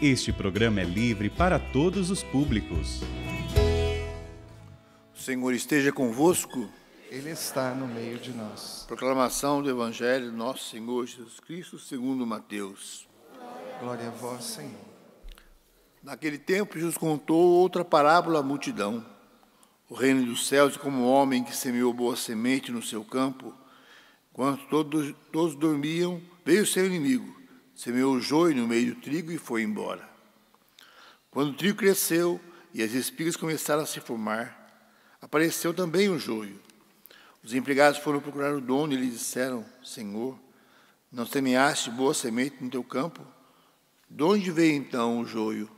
Este programa é livre para todos os públicos. O Senhor esteja convosco. Ele está no meio de nós. Proclamação do Evangelho do nosso Senhor Jesus Cristo, segundo Mateus. Glória a vós, Senhor. Naquele tempo, Jesus contou outra parábola à multidão. O reino dos céus é como um homem que semeou boa semente no seu campo. Enquanto todos dormiam, veio seu inimigo, semeou o joio no meio do trigo e foi embora. Quando o trigo cresceu e as espigas começaram a se formar, apareceu também o joio. Os empregados foram procurar o dono e lhe disseram: Senhor, não semeaste boa semente no teu campo? De onde veio então o joio?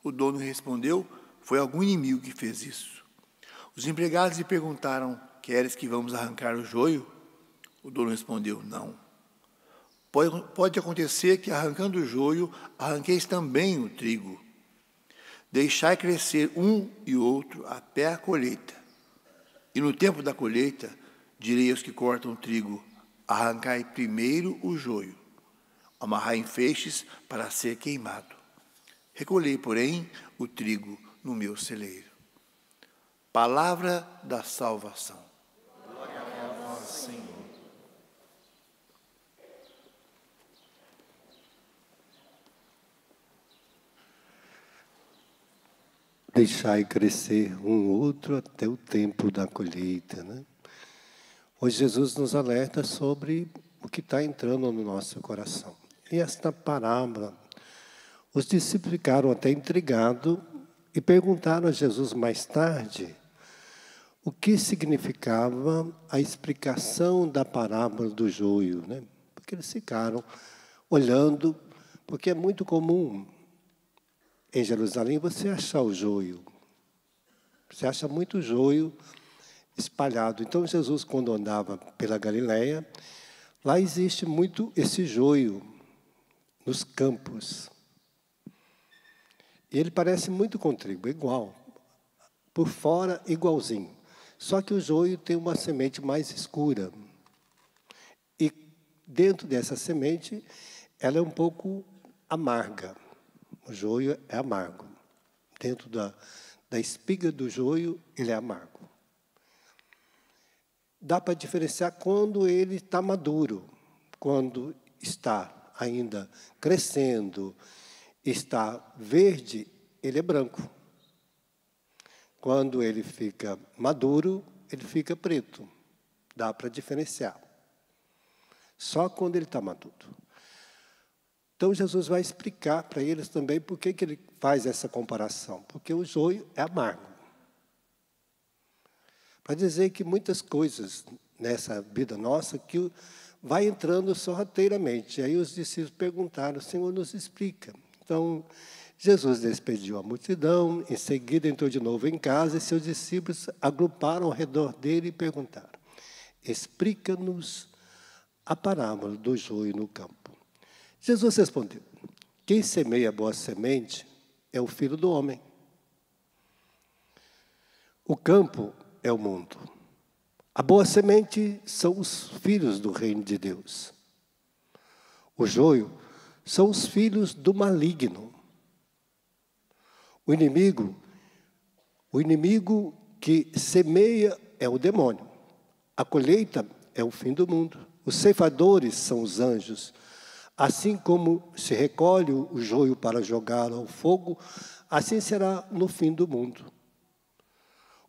O dono respondeu: foi algum inimigo que fez isso. Os empregados lhe perguntaram: queres que vamos arrancar o joio? O dono respondeu: não. Pode acontecer que, arrancando o joio, arranqueis também o trigo. Deixai crescer um e outro até a colheita. E no tempo da colheita, direi aos que cortam o trigo: arrancai primeiro o joio, amarrai em feixes para ser queimado. Recolhei, porém, o trigo no meu celeiro. Palavra da salvação. Glória a vós, Senhor. Deixai crescer um outro até o tempo da colheita, né? Hoje Jesus nos alerta sobre o que está entrando no nosso coração. E esta parábola, os discípulos ficaram até intrigados e perguntaram a Jesus mais tarde o que significava a explicação da parábola do joio, né? Porque eles ficaram olhando, porque é muito comum em Jerusalém você achar o joio. Você acha muito joio espalhado. Então Jesus, quando andava pela Galileia, lá existe muito esse joio nos campos. E ele parece muito com trigo, igual. Por fora, igualzinho. Só que o joio tem uma semente mais escura. E dentro dessa semente, ela é um pouco amarga. O joio é amargo. Dentro da espiga do joio, ele é amargo. Dá para diferenciar quando ele está maduro, quando está ainda crescendo, está verde, ele é branco. Quando ele fica maduro, ele fica preto. Dá para diferenciar. Só quando ele está maduro. Então, Jesus vai explicar para eles também por que ele faz essa comparação. Porque o joio é amargo. Para dizer que muitas coisas nessa vida nossa que vai entrando sorrateiramente. Aí os discípulos perguntaram: Senhor, nos explica. Então, Jesus despediu a multidão, em seguida entrou de novo em casa e seus discípulos agruparam ao redor dele e perguntaram: explica-nos a parábola do joio no campo. Jesus respondeu: quem semeia boa semente é o Filho do Homem. O campo é o mundo. A boa semente são os filhos do reino de Deus. O joio são os filhos do maligno. O inimigo que semeia é o demônio. A colheita é o fim do mundo. Os ceifadores são os anjos. Assim como se recolhe o joio para jogá-lo ao fogo, assim será no fim do mundo.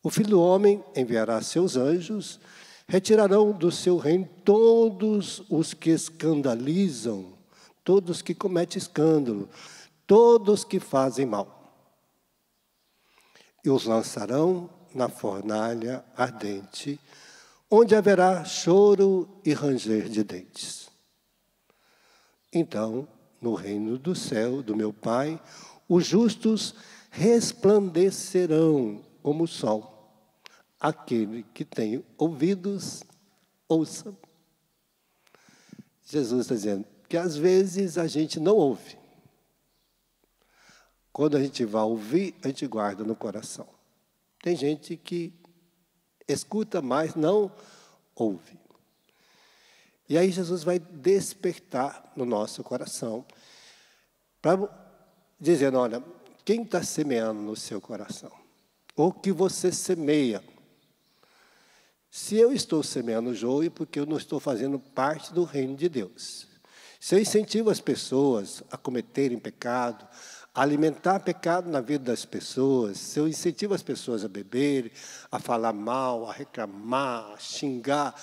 O Filho do Homem enviará seus anjos, retirarão do seu reino todos os que escandalizam, todos que cometem escândalo, todos que fazem mal. E os lançarão na fornalha ardente, onde haverá choro e ranger de dentes. Então, no reino do céu, do meu Pai, os justos resplandecerão como o sol. Aquele que tem ouvidos, ouça. Jesus está dizendo que às vezes a gente não ouve. Quando a gente vai ouvir, a gente guarda no coração. Tem gente que escuta, mas não ouve. E aí Jesus vai despertar no nosso coração, para dizendo, olha, quem está semeando no seu coração? Ou que você semeia? Se eu estou semeando joio, porque eu não estou fazendo parte do reino de Deus. Se eu incentivo as pessoas a cometerem pecado, a alimentar pecado na vida das pessoas, se eu incentivo as pessoas a beberem, a falar mal, a reclamar, a xingar,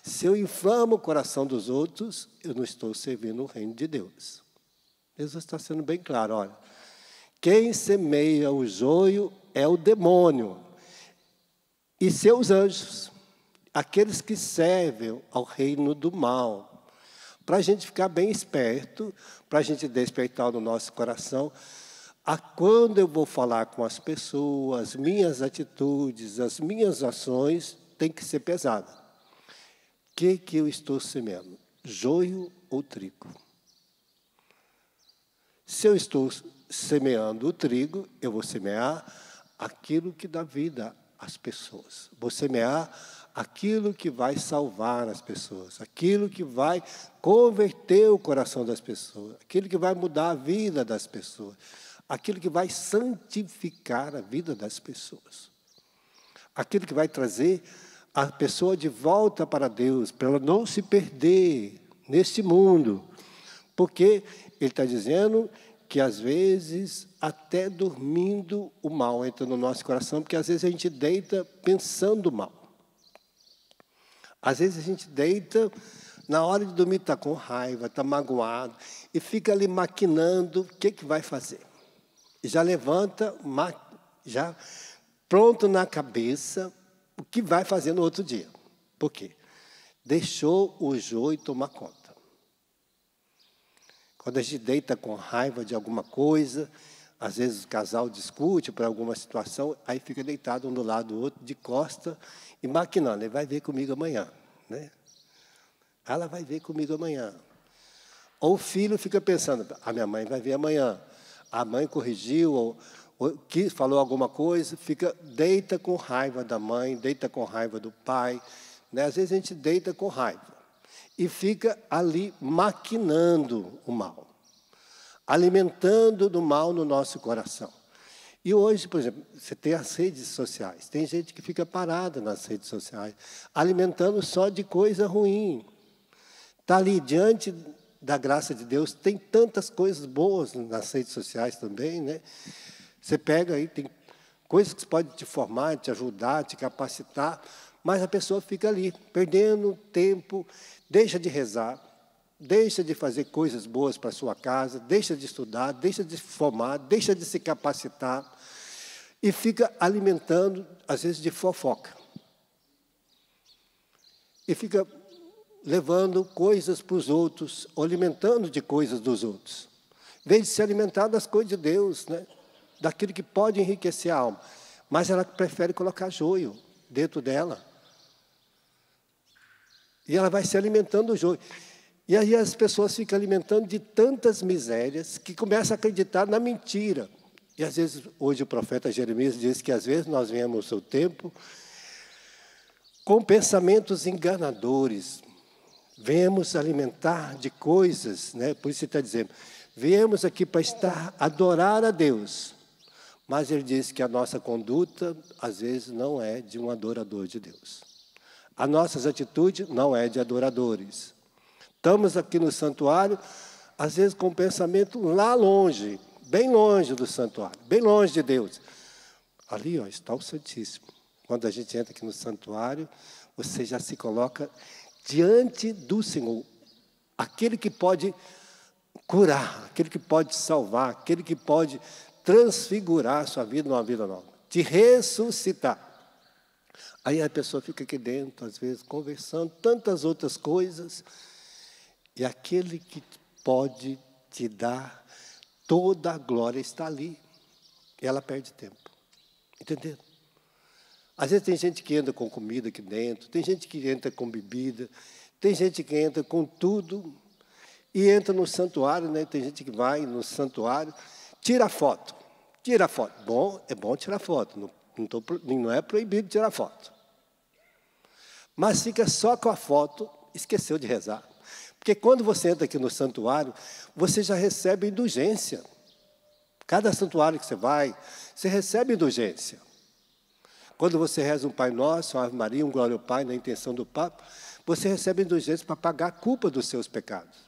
se eu inflamo o coração dos outros, eu não estou servindo o reino de Deus. Jesus está sendo bem claro, olha, quem semeia o joio é o demônio e seus anjos, aqueles que servem ao reino do mal. Para a gente ficar bem esperto, para a gente despertar no nosso coração, a quando eu vou falar com as pessoas, as minhas atitudes, as minhas ações, tem que ser pesada. O que eu estou semeando? Joio ou trigo? Se eu estou semeando o trigo, eu vou semear aquilo que dá vida às pessoas. Vou semear aquilo que vai salvar as pessoas, aquilo que vai converter o coração das pessoas, aquilo que vai mudar a vida das pessoas, aquilo que vai santificar a vida das pessoas, aquilo que vai trazer a pessoa de volta para Deus, para ela não se perder neste mundo, porque ele está dizendo que às vezes até dormindo o mal entra no nosso coração, porque às vezes a gente deita pensando mal. Às vezes a gente deita, na hora de dormir está com raiva, está magoado, e fica ali maquinando o que vai fazer. E já levanta, já pronto na cabeça, o que vai fazer no outro dia. Por quê? Deixou o joio tomar conta. Quando a gente deita com raiva de alguma coisa, às vezes o casal discute por alguma situação, aí fica deitado um do lado do outro, de costa, e maquinando. Ele vai ver comigo amanhã, né? Ela vai ver comigo amanhã. Ou o filho fica pensando, a minha mãe vai ver amanhã. A mãe corrigiu, ou falou alguma coisa, deita com raiva da mãe, deita com raiva do pai. Né? Às vezes a gente deita com raiva. E fica ali maquinando o mal, alimentando do mal no nosso coração. E hoje, por exemplo, você tem as redes sociais. Tem gente que fica parada nas redes sociais, alimentando só de coisa ruim. Está ali diante da graça de Deus, tem tantas coisas boas nas redes sociais também, né? Você pega aí, tem coisas que podem te formar, te ajudar, te capacitar, mas a pessoa fica ali, perdendo tempo, deixa de rezar, deixa de fazer coisas boas para a sua casa, deixa de estudar, deixa de se formar, deixa de se capacitar, e fica alimentando, às vezes, de fofoca. E fica levando coisas para os outros, ou alimentando de coisas dos outros. Em vez de se alimentar das coisas de Deus, né? Daquilo que pode enriquecer a alma. Mas ela prefere colocar joio dentro dela. E ela vai se alimentando do joio. E aí as pessoas ficam alimentando de tantas misérias que começam a acreditar na mentira. E às vezes, hoje o profeta Jeremias diz que às vezes nós vemos o seu tempo com pensamentos enganadores. Viemos alimentar de coisas, né? Por isso ele está dizendo, viemos aqui para adorar a Deus. Mas ele diz que a nossa conduta, às vezes, não é de um adorador de Deus. As nossas atitudes não é de adoradores. Estamos aqui no santuário, às vezes com um pensamento lá longe, bem longe do santuário, bem longe de Deus. Ali, ó, está o Santíssimo. Quando a gente entra aqui no santuário, você já se coloca diante do Senhor. Aquele que pode curar, aquele que pode salvar, aquele que pode transfigurar a sua vida numa vida nova, te ressuscitar. Aí a pessoa fica aqui dentro, às vezes, conversando, tantas outras coisas, e aquele que pode te dar toda a glória está ali, e ela perde tempo. Entendeu? Às vezes tem gente que entra com comida aqui dentro, tem gente que entra com bebida, tem gente que entra com tudo, e entra no santuário, né? Tem gente que vai no santuário, tira foto. Tira foto. Bom, é bom tirar foto. Não é proibido tirar foto. Mas fica só com a foto, esqueceu de rezar. Porque quando você entra aqui no santuário, você já recebe indulgência. Cada santuário que você vai, você recebe indulgência. Quando você reza um Pai Nosso, uma Ave Maria, um Glória ao Pai, na intenção do Papa, você recebe indulgência para pagar a culpa dos seus pecados.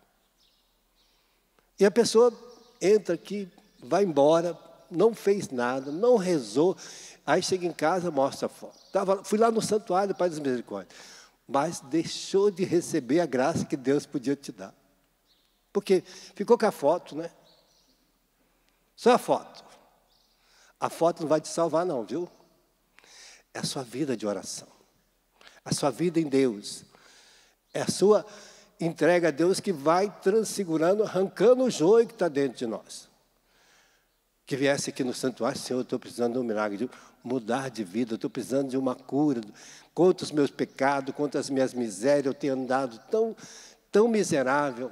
E a pessoa entra aqui, vai embora, não fez nada, não rezou, aí chega em casa, mostra a foto. Fui lá no santuário, Pai das Misericórdias, mas deixou de receber a graça que Deus podia te dar. Porque ficou com a foto, né? Só a foto. A foto não vai te salvar não, viu? É a sua vida de oração. A sua vida em Deus. É a sua entrega a Deus que vai transfigurando, arrancando o joio que está dentro de nós. Que viesse aqui no santuário, Senhor, eu estou precisando de um milagre, de mudar de vida, eu estou precisando de uma cura, contra os meus pecados, contra as minhas misérias, eu tenho andado tão miserável,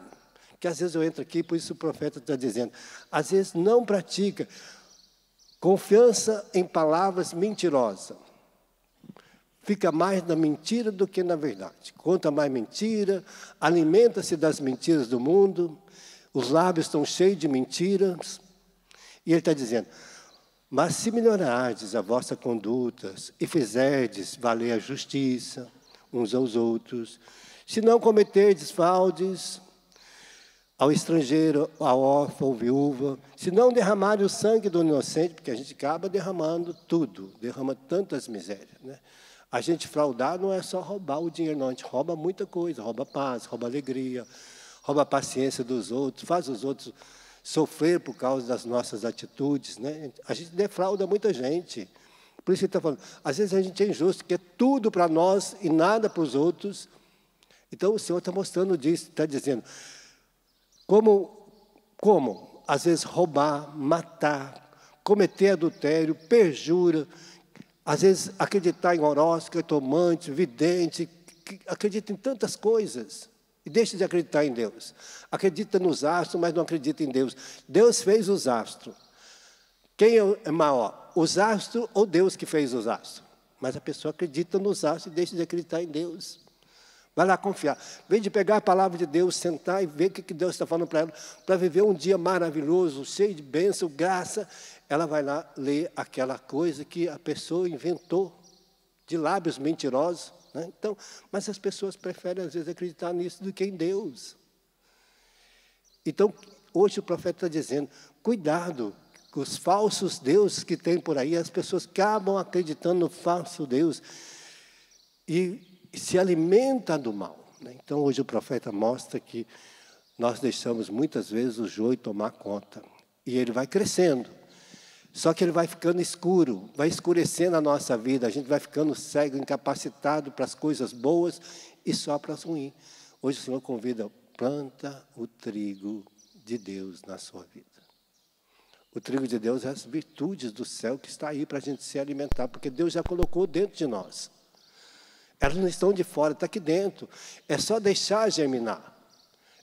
que às vezes eu entro aqui, por isso o profeta está dizendo, às vezes não pratica confiança em palavras mentirosas. Fica mais na mentira do que na verdade. Conta mais mentira, alimenta-se das mentiras do mundo, os lábios estão cheios de mentiras. E ele está dizendo, mas se melhorardes a vossa conduta e fizerdes valer a justiça uns aos outros, se não cometerdes fraudes ao estrangeiro, ao órfão, ou viúva, se não derramarem o sangue do inocente, porque a gente acaba derramando tudo, derrama tantas misérias, né? A gente fraudar não é só roubar o dinheiro, não. A gente rouba muita coisa, rouba paz, rouba alegria, rouba a paciência dos outros, faz os outros sofrer por causa das nossas atitudes, né? A gente defrauda muita gente. Por isso que ele está falando, às vezes a gente é injusto, quer tudo para nós e nada para os outros. Então o Senhor está mostrando disso, está dizendo, como às vezes roubar, matar, cometer adultério, perjura, às vezes acreditar em horóscopo, cartomante, vidente, acredita em tantas coisas e deixa de acreditar em Deus. Acredita nos astros, mas não acredita em Deus. Deus fez os astros. Quem é maior, os astros ou Deus que fez os astros? Mas a pessoa acredita nos astros e deixa de acreditar em Deus. Vai lá confiar. Vem de pegar a palavra de Deus, sentar e ver o que Deus está falando para ela, para viver um dia maravilhoso, cheio de bênção, graça. Ela vai lá ler aquela coisa que a pessoa inventou, de lábios mentirosos, né? Então, mas as pessoas preferem, às vezes, acreditar nisso do que em Deus. Então, hoje o profeta está dizendo, cuidado com os falsos deuses que tem por aí, as pessoas acabam acreditando no falso Deus e se alimentam do mal, né? Então, hoje o profeta mostra que nós deixamos muitas vezes o joio tomar conta, e ele vai crescendo. Só que ele vai ficando escuro, vai escurecendo a nossa vida, a gente vai ficando cego, incapacitado para as coisas boas e só para as ruins. Hoje o Senhor convida, planta o trigo de Deus na sua vida. O trigo de Deus é as virtudes do céu que está aí para a gente se alimentar, porque Deus já colocou dentro de nós. Elas não estão de fora, está aqui dentro. É só deixar germinar,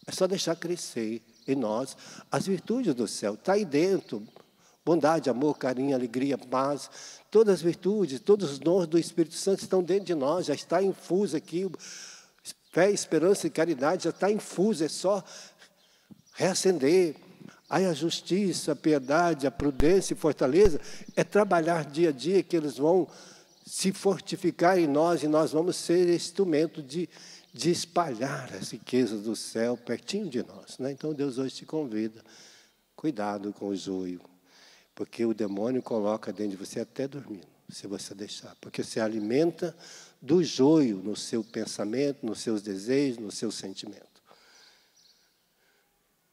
é só deixar crescer em nós as virtudes do céu, está aí dentro. Bondade, amor, carinho, alegria, paz, todas as virtudes, todos os dons do Espírito Santo estão dentro de nós, já está infuso aqui, fé, esperança e caridade já está infuso, é só reacender. Aí a justiça, a piedade, a prudência e fortaleza é trabalhar dia a dia que eles vão se fortificar em nós e nós vamos ser instrumento de espalhar as riquezas do céu pertinho de nós, né? Então Deus hoje te convida, cuidado com o joio. Porque o demônio coloca dentro de você até dormindo, se você deixar. Porque você alimenta do joio no seu pensamento, nos seus desejos, no seu sentimento.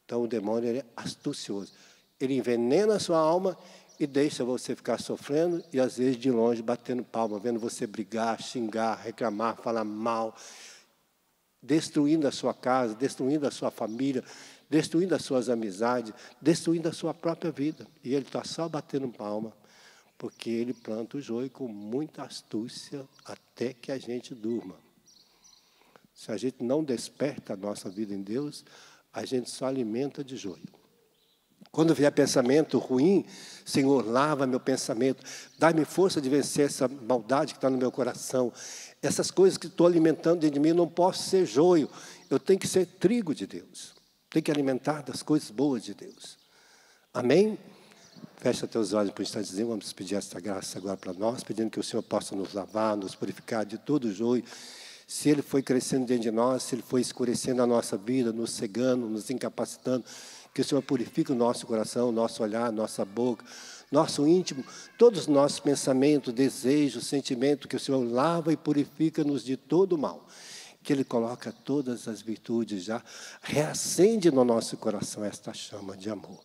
Então o demônio ele é astucioso. Ele envenena a sua alma e deixa você ficar sofrendo e às vezes de longe batendo palma, vendo você brigar, xingar, reclamar, falar mal, destruindo a sua casa, destruindo a sua família, destruindo as suas amizades, destruindo a sua própria vida. E ele está só batendo palma, porque ele planta o joio com muita astúcia até que a gente durma. Se a gente não desperta a nossa vida em Deus, a gente só alimenta de joio. Quando vier pensamento ruim, Senhor, lava meu pensamento, dá-me força de vencer essa maldade que está no meu coração. Essas coisas que estou alimentando dentro de mim, não posso ser joio. eu tenho que ser trigo de Deus. Tenho que alimentar das coisas boas de Deus. Amém? Fecha teus olhos para o instantezinho. Vamos pedir esta graça agora para nós, pedindo que o Senhor possa nos lavar, nos purificar de todo o joio. Se ele foi crescendo dentro de nós, se ele foi escurecendo a nossa vida, nos cegando, nos incapacitando, que o Senhor purifique o nosso coração, o nosso olhar, nossa boca, nosso íntimo, todos os nossos pensamentos, desejos, sentimentos, que o Senhor lava e purifica-nos de todo o mal. Que Ele coloca todas as virtudes já, reacende no nosso coração esta chama de amor.